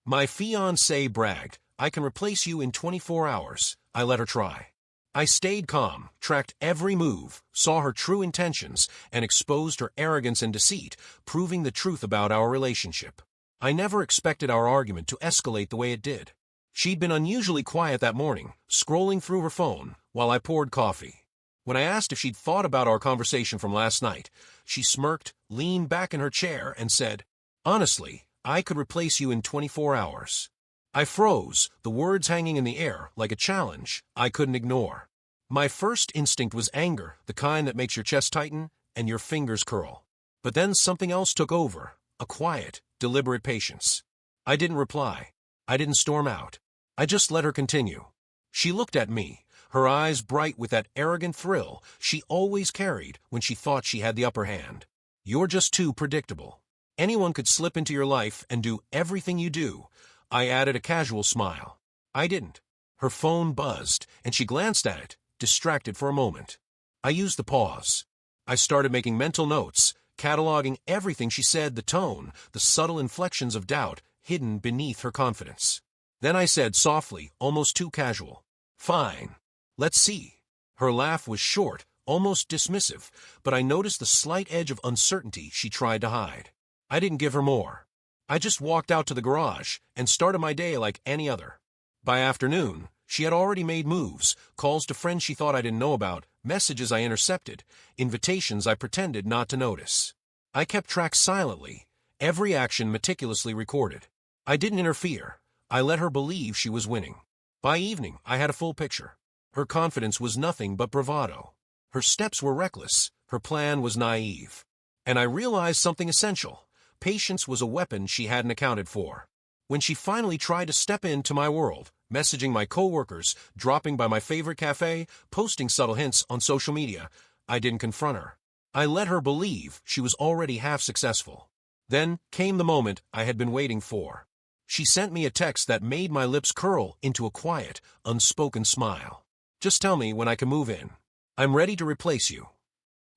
My fiancée bragged, "I can replace you in 24 hours. I let her try. I stayed calm, tracked every move, saw her true intentions, and exposed her arrogance and deceit, proving the truth about our relationship. I never expected our argument to escalate the way it did. She'd been unusually quiet that morning, scrolling through her phone, while I poured coffee. When I asked if she'd thought about our conversation from last night, she smirked, leaned back in her chair, and said, "Honestly, I could replace you in 24 hours. I froze, the words hanging in the air like a challenge I couldn't ignore. My first instinct was anger, the kind that makes your chest tighten and your fingers curl. But then something else took over, a quiet, deliberate patience. I didn't reply. I didn't storm out. I just let her continue. She looked at me, her eyes bright with that arrogant thrill she always carried when she thought she had the upper hand. "You're just too predictable. Anyone could slip into your life and do everything you do." I added a casual smile. I didn't. Her phone buzzed, and she glanced at it, distracted for a moment. I used the pause. I started making mental notes, cataloging everything she said, the tone, the subtle inflections of doubt hidden beneath her confidence. Then I said softly, almost too casual, "Fine. Let's see." Her laugh was short, almost dismissive, but I noticed the slight edge of uncertainty she tried to hide. I didn't give her more. I just walked out to the garage and started my day like any other. By afternoon, she had already made moves, calls to friends she thought I didn't know about, messages I intercepted, invitations I pretended not to notice. I kept track silently, every action meticulously recorded. I didn't interfere. I let her believe she was winning. By evening, I had a full picture. Her confidence was nothing but bravado. Her steps were reckless. Her plan was naive. And I realized something essential. Patience was a weapon she hadn't accounted for. When she finally tried to step into my world, messaging my coworkers, dropping by my favorite cafe, posting subtle hints on social media, I didn't confront her. I let her believe she was already half successful. Then came the moment I had been waiting for. She sent me a text that made my lips curl into a quiet, unspoken smile. "Just tell me when I can move in. I'm ready to replace you."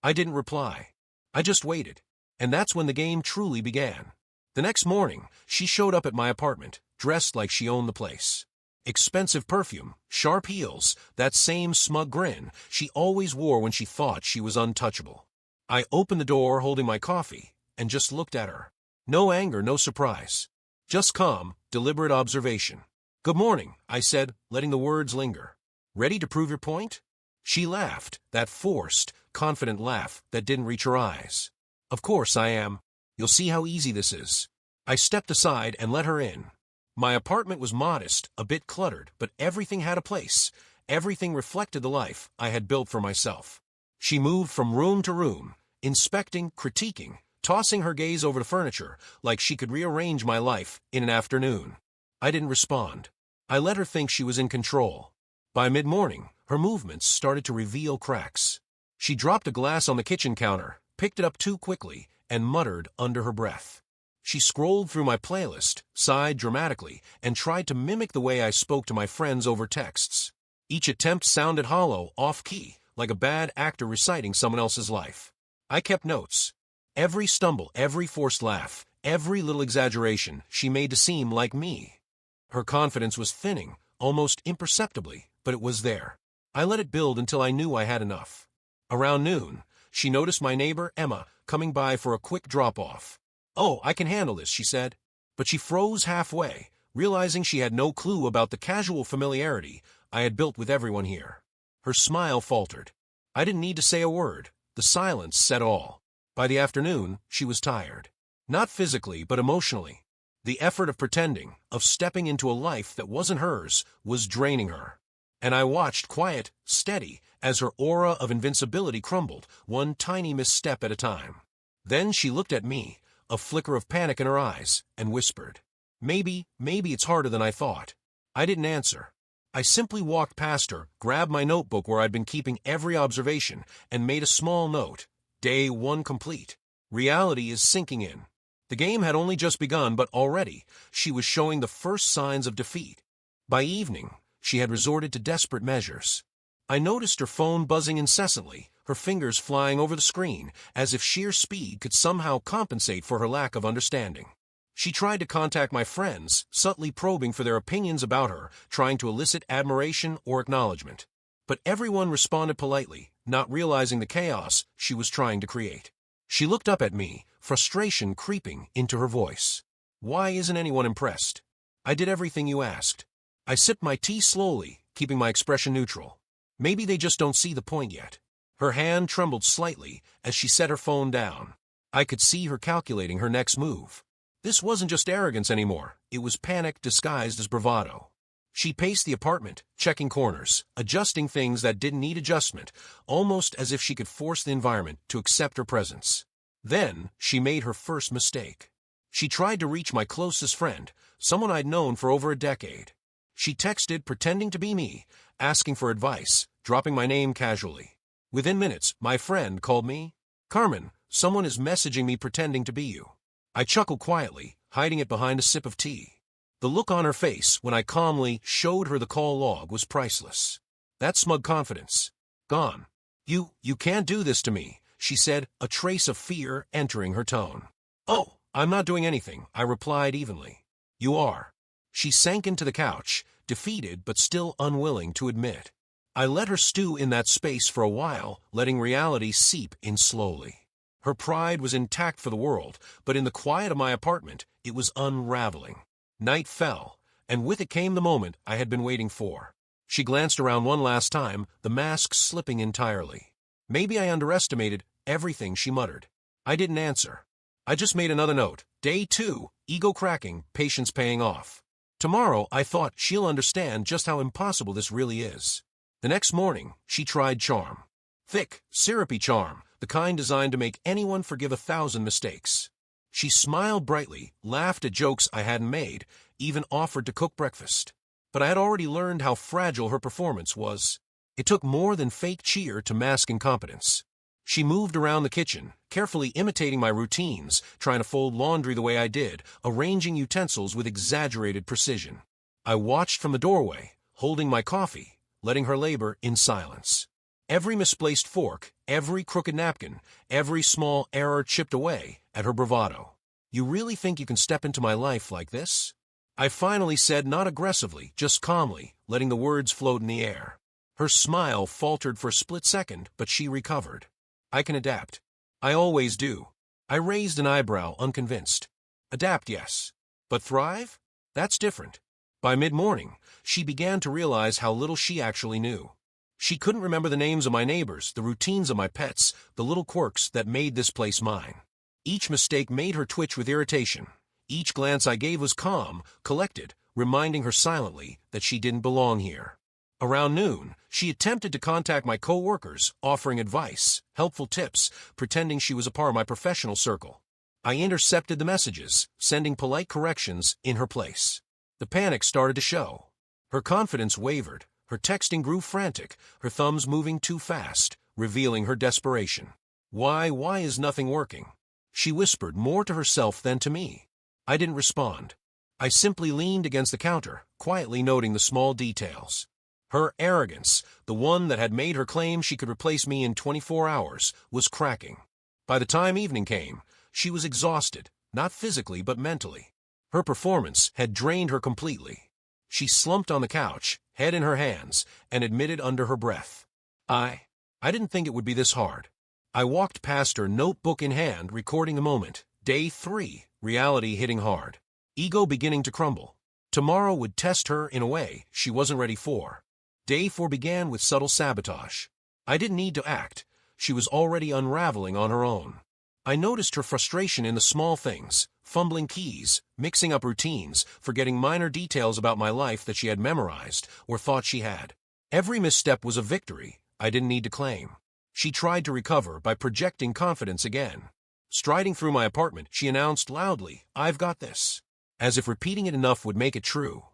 I didn't reply. I just waited. And that's when the game truly began. The next morning, she showed up at my apartment, dressed like she owned the place. Expensive perfume, sharp heels, that same smug grin she always wore when she thought she was untouchable. I opened the door holding my coffee and just looked at her. No anger, no surprise. Just calm, deliberate observation. "Good morning," I said, letting the words linger. "Ready to prove your point?" She laughed, that forced, confident laugh that didn't reach her eyes. "Of course I am. You'll see how easy this is." I stepped aside and let her in. My apartment was modest, a bit cluttered, but everything had a place. Everything reflected the life I had built for myself. She moved from room to room, inspecting, critiquing, tossing her gaze over the furniture like she could rearrange my life in an afternoon. I didn't respond. I let her think she was in control. By mid-morning, her movements started to reveal cracks. She dropped a glass on the kitchen counter, picked it up too quickly, and muttered under her breath. She scrolled through my playlist, sighed dramatically, and tried to mimic the way I spoke to my friends over texts. Each attempt sounded hollow, off-key, like a bad actor reciting someone else's life. I kept notes. Every stumble, every forced laugh, every little exaggeration she made to seem like me. Her confidence was thinning, almost imperceptibly, but it was there. I let it build until I knew I had enough. Around noon, she noticed my neighbor, Emma, coming by for a quick drop-off. "Oh, I can handle this," she said. But she froze halfway, realizing she had no clue about the casual familiarity I had built with everyone here. Her smile faltered. I didn't need to say a word. The silence said all. By the afternoon, she was tired. Not physically, but emotionally. The effort of pretending, of stepping into a life that wasn't hers, was draining her. And I watched, quiet, steady, as her aura of invincibility crumbled, one tiny misstep at a time. Then she looked at me, a flicker of panic in her eyes, and whispered, maybe it's harder than I thought." I didn't answer. I simply walked past her, grabbed my notebook where I'd been keeping every observation, and made a small note. Day 1 complete. Reality is sinking in. The game had only just begun, but already she was showing the first signs of defeat. By evening, she had resorted to desperate measures. I noticed her phone buzzing incessantly, her fingers flying over the screen, as if sheer speed could somehow compensate for her lack of understanding. She tried to contact my friends, subtly probing for their opinions about her, trying to elicit admiration or acknowledgement. But everyone responded politely, not realizing the chaos she was trying to create. She looked up at me, frustration creeping into her voice. Why isn't anyone impressed? I did everything you asked. I sipped my tea slowly, keeping my expression neutral. Maybe they just don't see the point yet. Her hand trembled slightly as she set her phone down. I could see her calculating her next move. This wasn't just arrogance anymore, it was panic disguised as bravado. She paced the apartment, checking corners, adjusting things that didn't need adjustment, almost as if she could force the environment to accept her presence. Then, she made her first mistake. She tried to reach my closest friend, someone I'd known for over a decade. She texted pretending to be me, asking for advice, dropping my name casually. Within minutes, my friend called me. "Carmen, someone is messaging me pretending to be you." I chuckled quietly, hiding it behind a sip of tea. The look on her face when I calmly showed her the call log was priceless. That smug confidence. Gone. You can't do this to me," she said, a trace of fear entering her tone. "Oh, I'm not doing anything," I replied evenly. "You are." She sank into the couch, defeated but still unwilling to admit. I let her stew in that space for a while, letting reality seep in slowly. Her pride was intact for the world, but in the quiet of my apartment, it was unraveling. Night fell, and with it came the moment I had been waiting for. She glanced around one last time, the mask slipping entirely. Maybe I underestimated everything she muttered. I didn't answer. I just made another note. Day 2, ego cracking, patience paying off. Tomorrow, I thought, she'll understand just how impossible this really is. The next morning, she tried charm. Thick, syrupy charm, the kind designed to make anyone forgive 1,000 mistakes. She smiled brightly, laughed at jokes I hadn't made, even offered to cook breakfast. But I had already learned how fragile her performance was. It took more than fake cheer to mask incompetence. She moved around the kitchen, carefully imitating my routines, trying to fold laundry the way I did, arranging utensils with exaggerated precision. I watched from the doorway, holding my coffee, letting her labor in silence. Every misplaced fork, every crooked napkin, every small error chipped away at her bravado. "You really think you can step into my life like this?" I finally said, not aggressively, just calmly, letting the words float in the air. Her smile faltered for a split second, but she recovered. "I can adapt. I always do." I raised an eyebrow, unconvinced. "Adapt, yes. But thrive? That's different." By mid-morning, she began to realize how little she actually knew. She couldn't remember the names of my neighbors, the routines of my pets, the little quirks that made this place mine. Each mistake made her twitch with irritation. Each glance I gave was calm, collected, reminding her silently that she didn't belong here. Around noon, she attempted to contact my co-workers, offering advice, helpful tips, pretending she was a part of my professional circle. I intercepted the messages, sending polite corrections in her place. The panic started to show. Her confidence wavered. Her texting grew frantic, her thumbs moving too fast, revealing her desperation. Why is nothing working?" She whispered more to herself than to me. I didn't respond. I simply leaned against the counter, quietly noting the small details. Her arrogance, the one that had made her claim she could replace me in 24 hours, was cracking. By the time evening came, she was exhausted, not physically but mentally. Her performance had drained her completely. She slumped on the couch, head in her hands, and admitted under her breath, I didn't think it would be this hard." I walked past her, notebook in hand, recording the moment. Day 3, reality hitting hard. Ego beginning to crumble. Tomorrow would test her in a way she wasn't ready for. Day 4 began with subtle sabotage. I didn't need to act. She was already unraveling on her own. I noticed her frustration in the small things, fumbling keys, mixing up routines, forgetting minor details about my life that she had memorized or thought she had. Every misstep was a victory I didn't need to claim. She tried to recover by projecting confidence again. Striding through my apartment, she announced loudly, "I've got this," as if repeating it enough would make it true.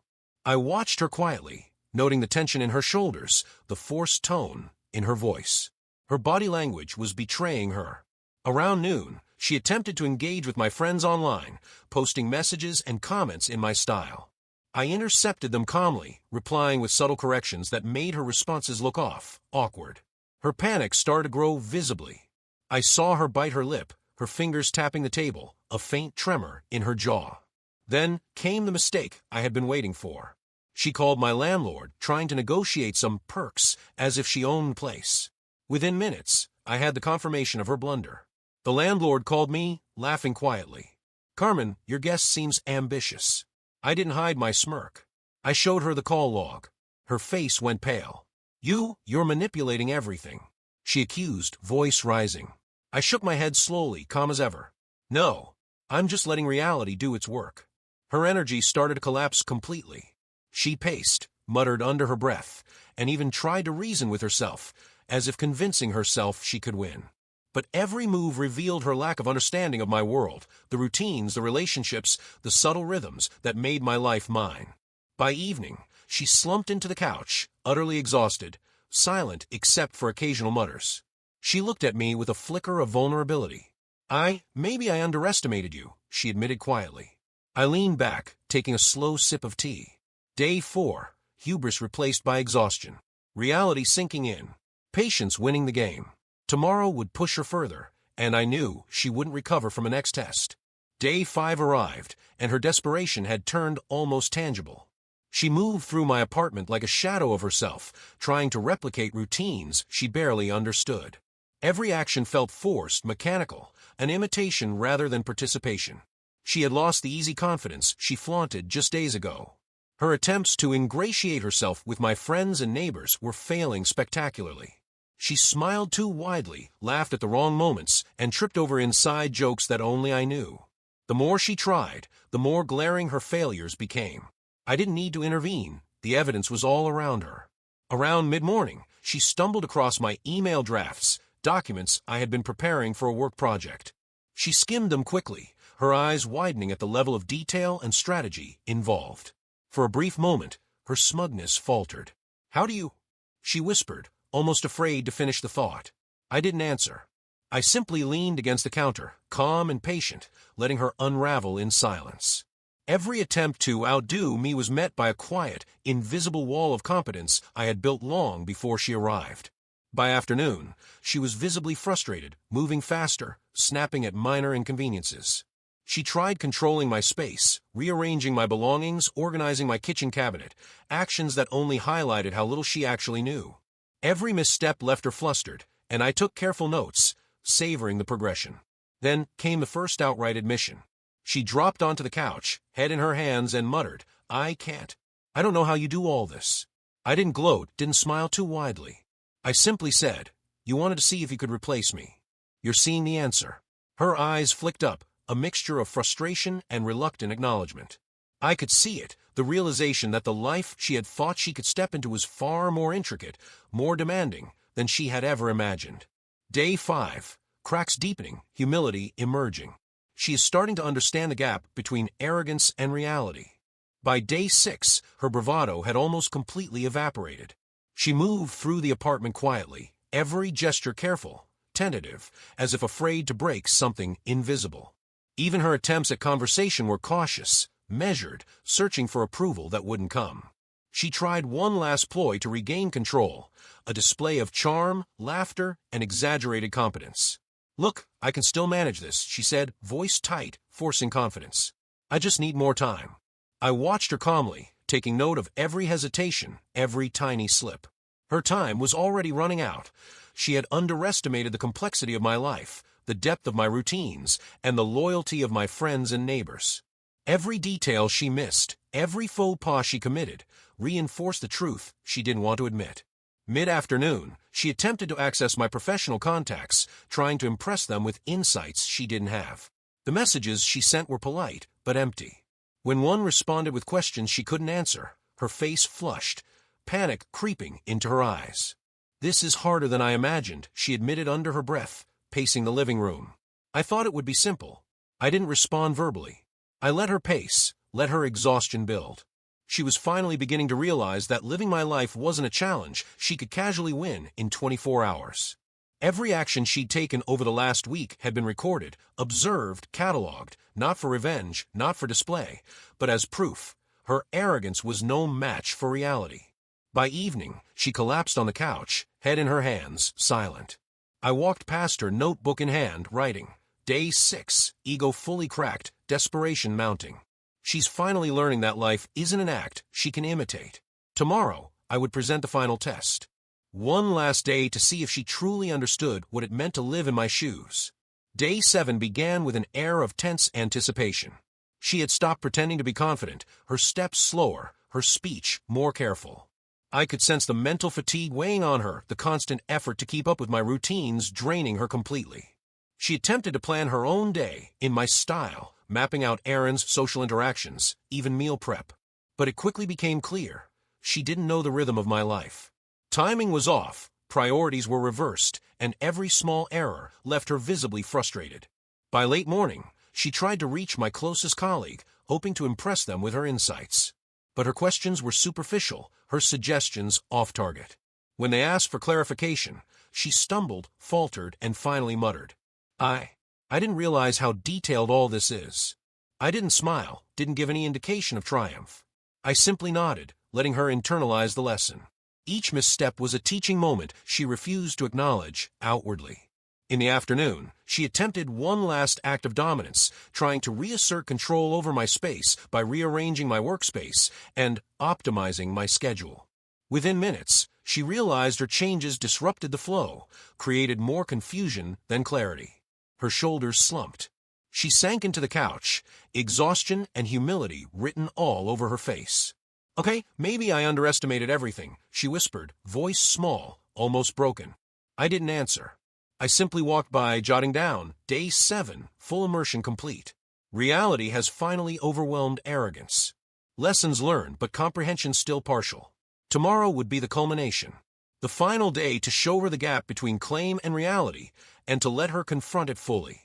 I watched her quietly, noting the tension in her shoulders, the forced tone in her voice. Her body language was betraying her. Around noon, she attempted to engage with my friends online, posting messages and comments in my style. I intercepted them calmly, replying with subtle corrections that made her responses look awkward. Her panic started to grow visibly. I saw her bite her lip, her fingers tapping the table, a faint tremor in her jaw. Then came the mistake I had been waiting for. She called my landlord, trying to negotiate some perks as if she owned the place. Within minutes, I had the confirmation of her blunder. The landlord called me, laughing quietly. "Carmen, your guest seems ambitious." I didn't hide my smirk. I showed her the call log. Her face went pale. You're manipulating everything," she accused, voice rising. I shook my head slowly, calm as ever. "No, I'm just letting reality do its work." Her energy started to collapse completely. She paced, muttered under her breath, and even tried to reason with herself, as if convincing herself she could win. But every move revealed her lack of understanding of my world, the routines, the relationships, the subtle rhythms that made my life mine. By evening, she slumped into the couch, utterly exhausted, silent except for occasional mutters. She looked at me with a flicker of vulnerability. Maybe I underestimated you," she admitted quietly. I leaned back, taking a slow sip of tea. Day 4, hubris replaced by exhaustion. Reality sinking in. Patience winning the game. Tomorrow would push her further, and I knew she wouldn't recover from the next test. Day 5 arrived, and her desperation had turned almost tangible. She moved through my apartment like a shadow of herself, trying to replicate routines she barely understood. Every action felt forced, mechanical, an imitation rather than participation. She had lost the easy confidence she flaunted just days ago. Her attempts to ingratiate herself with my friends and neighbors were failing spectacularly. She smiled too widely, laughed at the wrong moments, and tripped over inside jokes that only I knew. The more she tried, the more glaring her failures became. I didn't need to intervene. The evidence was all around her. Around mid-morning, she stumbled across my email drafts, documents I had been preparing for a work project. She skimmed them quickly, her eyes widening at the level of detail and strategy involved. For a brief moment, her smugness faltered. "How do you—" she whispered, almost afraid to finish the thought. I didn't answer. I simply leaned against the counter, calm and patient, letting her unravel in silence. Every attempt to outdo me was met by a quiet, invisible wall of competence I had built long before she arrived. By afternoon, she was visibly frustrated, moving faster, snapping at minor inconveniences. She tried controlling my space, rearranging my belongings, organizing my kitchen cabinet, actions that only highlighted how little she actually knew. Every misstep left her flustered, and I took careful notes, savoring the progression. Then came the first outright admission. She dropped onto the couch, head in her hands, and muttered, "I can't. I don't know how you do all this." I didn't gloat, didn't smile too widely. I simply said, "You wanted to see if you could replace me. You're seeing the answer." Her eyes flicked up, a mixture of frustration and reluctant acknowledgement. I could see it, the realization that the life she had thought she could step into was far more intricate, more demanding than she had ever imagined. Day 5, cracks deepening, humility emerging. She is starting to understand the gap between arrogance and reality. By day 6, her bravado had almost completely evaporated. She moved through the apartment quietly, every gesture careful, tentative, as if afraid to break something invisible. Even her attempts at conversation were cautious, measured, searching for approval that wouldn't come. She tried one last ploy to regain control, a display of charm, laughter, and exaggerated competence. "Look, I can still manage this," she said, voice tight, forcing confidence. "I just need more time." I watched her calmly, taking note of every hesitation, every tiny slip. Her time was already running out. She had underestimated the complexity of my life, the depth of my routines, and the loyalty of my friends and neighbors. Every detail she missed, every faux pas she committed, reinforced the truth she didn't want to admit. Mid-afternoon, she attempted to access my professional contacts, trying to impress them with insights she didn't have. The messages she sent were polite, but empty. When one responded with questions she couldn't answer, her face flushed, panic creeping into her eyes. "This is harder than I imagined," she admitted under her breath, pacing the living room. I thought it would be simple. I didn't respond verbally. I let her pace, let her exhaustion build. She was finally beginning to realize that living my life wasn't a challenge she could casually win in 24 hours. Every action she'd taken over the last week had been recorded, observed, cataloged, not for revenge, not for display, but as proof. Her arrogance was no match for reality. By evening, she collapsed on the couch, head in her hands, silent. I walked past her, notebook in hand, writing. Day 6, ego fully cracked, desperation mounting. She's finally learning that life isn't an act she can imitate. Tomorrow, I would present the final test. One last day to see if she truly understood what it meant to live in my shoes. Day 7 began with an air of tense anticipation. She had stopped pretending to be confident, her steps slower, her speech more careful. I could sense the mental fatigue weighing on her, the constant effort to keep up with my routines draining her completely. She attempted to plan her own day, in my style, mapping out errands, social interactions, even meal prep. But it quickly became clear. She didn't know the rhythm of my life. Timing was off, priorities were reversed, and every small error left her visibly frustrated. By late morning, she tried to reach my closest colleague, hoping to impress them with her insights. But her questions were superficial, her suggestions off-target. When they asked for clarification, she stumbled, faltered, and finally muttered, I didn't realize how detailed all this is. I didn't smile, didn't give any indication of triumph. I simply nodded, letting her internalize the lesson. Each misstep was a teaching moment she refused to acknowledge outwardly. In the afternoon, she attempted one last act of dominance, trying to reassert control over my space by rearranging my workspace and optimizing my schedule. Within minutes, she realized her changes disrupted the flow, created more confusion than clarity. Her shoulders slumped. She sank into the couch, exhaustion and humility written all over her face. Okay, maybe I underestimated everything, she whispered, voice small, almost broken. I didn't answer. I simply walked by, jotting down, Day 7, full immersion complete. Reality has finally overwhelmed arrogance. Lessons learned, but comprehension still partial. Tomorrow would be the culmination. The final day to show her the gap between claim and reality, and to let her confront it fully.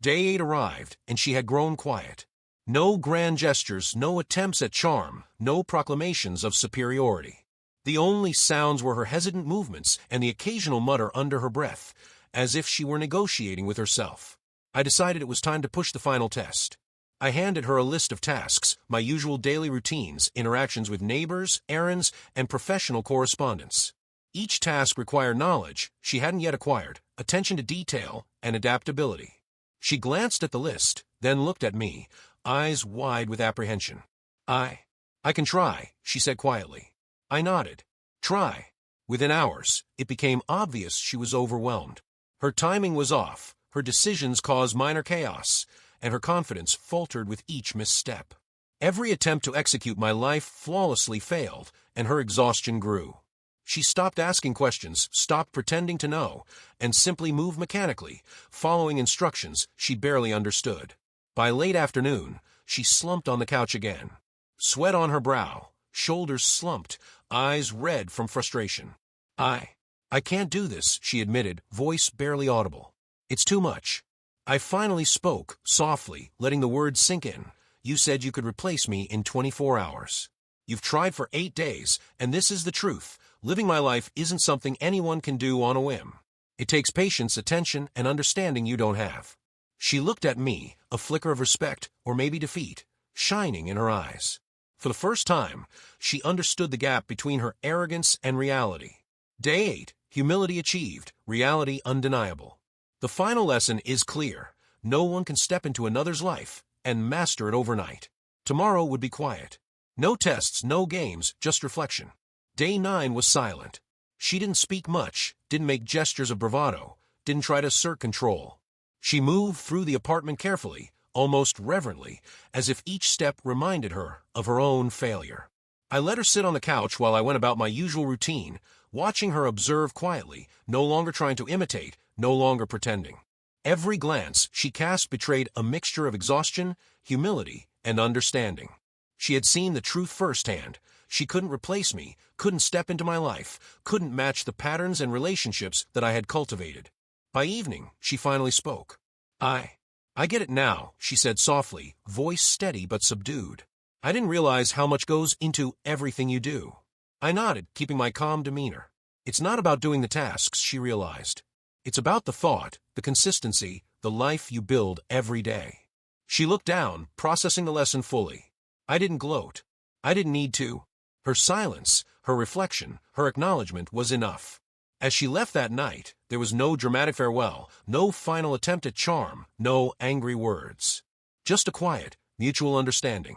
Day 8 arrived, and she had grown quiet. No grand gestures, no attempts at charm, no proclamations of superiority. The only sounds were her hesitant movements and the occasional mutter under her breath, as if she were negotiating with herself. I decided it was time to push the final test. I handed her a list of tasks, my usual daily routines, interactions with neighbors, errands, and professional correspondence. Each task required knowledge she hadn't yet acquired, attention to detail, and adaptability. She glanced at the list, then looked at me, eyes wide with apprehension. I can try, she said quietly. I nodded. Try. Within hours, it became obvious she was overwhelmed. Her timing was off, her decisions caused minor chaos, and her confidence faltered with each misstep. Every attempt to execute my life flawlessly failed, and her exhaustion grew. She stopped asking questions, stopped pretending to know, and simply moved mechanically, following instructions she barely understood. By late afternoon, she slumped on the couch again. Sweat on her brow, shoulders slumped, eyes red from frustration. I can't do this, she admitted, voice barely audible. It's too much. I finally spoke, softly, letting the words sink in. You said you could replace me in 24 hours. You've tried for 8 days, and this is the truth. Living my life isn't something anyone can do on a whim. It takes patience, attention, and understanding you don't have. She looked at me, a flicker of respect, or maybe defeat, shining in her eyes. For the first time, she understood the gap between her arrogance and reality. Day 8, humility achieved, reality undeniable. The final lesson is clear. No one can step into another's life and master it overnight. Tomorrow would be quiet. No tests, no games, just reflection. Day 9 was silent. She didn't speak much, didn't make gestures of bravado, didn't try to assert control. She moved through the apartment carefully, almost reverently, as if each step reminded her of her own failure. I let her sit on the couch while I went about my usual routine, watching her observe quietly, no longer trying to imitate, no longer pretending. Every glance she cast betrayed a mixture of exhaustion, humility, and understanding. She had seen the truth firsthand. She couldn't replace me, couldn't step into my life, couldn't match the patterns and relationships that I had cultivated. By evening, she finally spoke. I get it now, she said softly, voice steady but subdued. I didn't realize how much goes into everything you do. I nodded, keeping my calm demeanor. It's not about doing the tasks, she realized. It's about the thought, the consistency, the life you build every day. She looked down, processing the lesson fully. I didn't gloat. I didn't need to. Her silence, her reflection, her acknowledgement was enough. As she left that night, there was no dramatic farewell, no final attempt at charm, no angry words. Just a quiet, mutual understanding.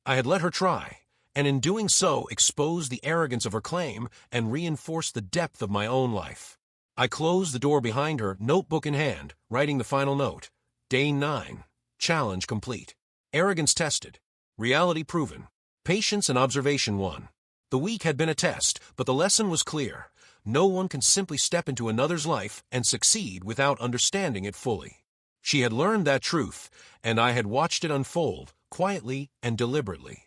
I had let her try, and in doing so exposed the arrogance of her claim and reinforced the depth of my own life. I closed the door behind her, notebook in hand, writing the final note. Day 9. Challenge complete. Arrogance tested. Reality proven. Patience and observation won. The week had been a test, but the lesson was clear. No one can simply step into another's life and succeed without understanding it fully. She had learned that truth, and I had watched it unfold, quietly and deliberately.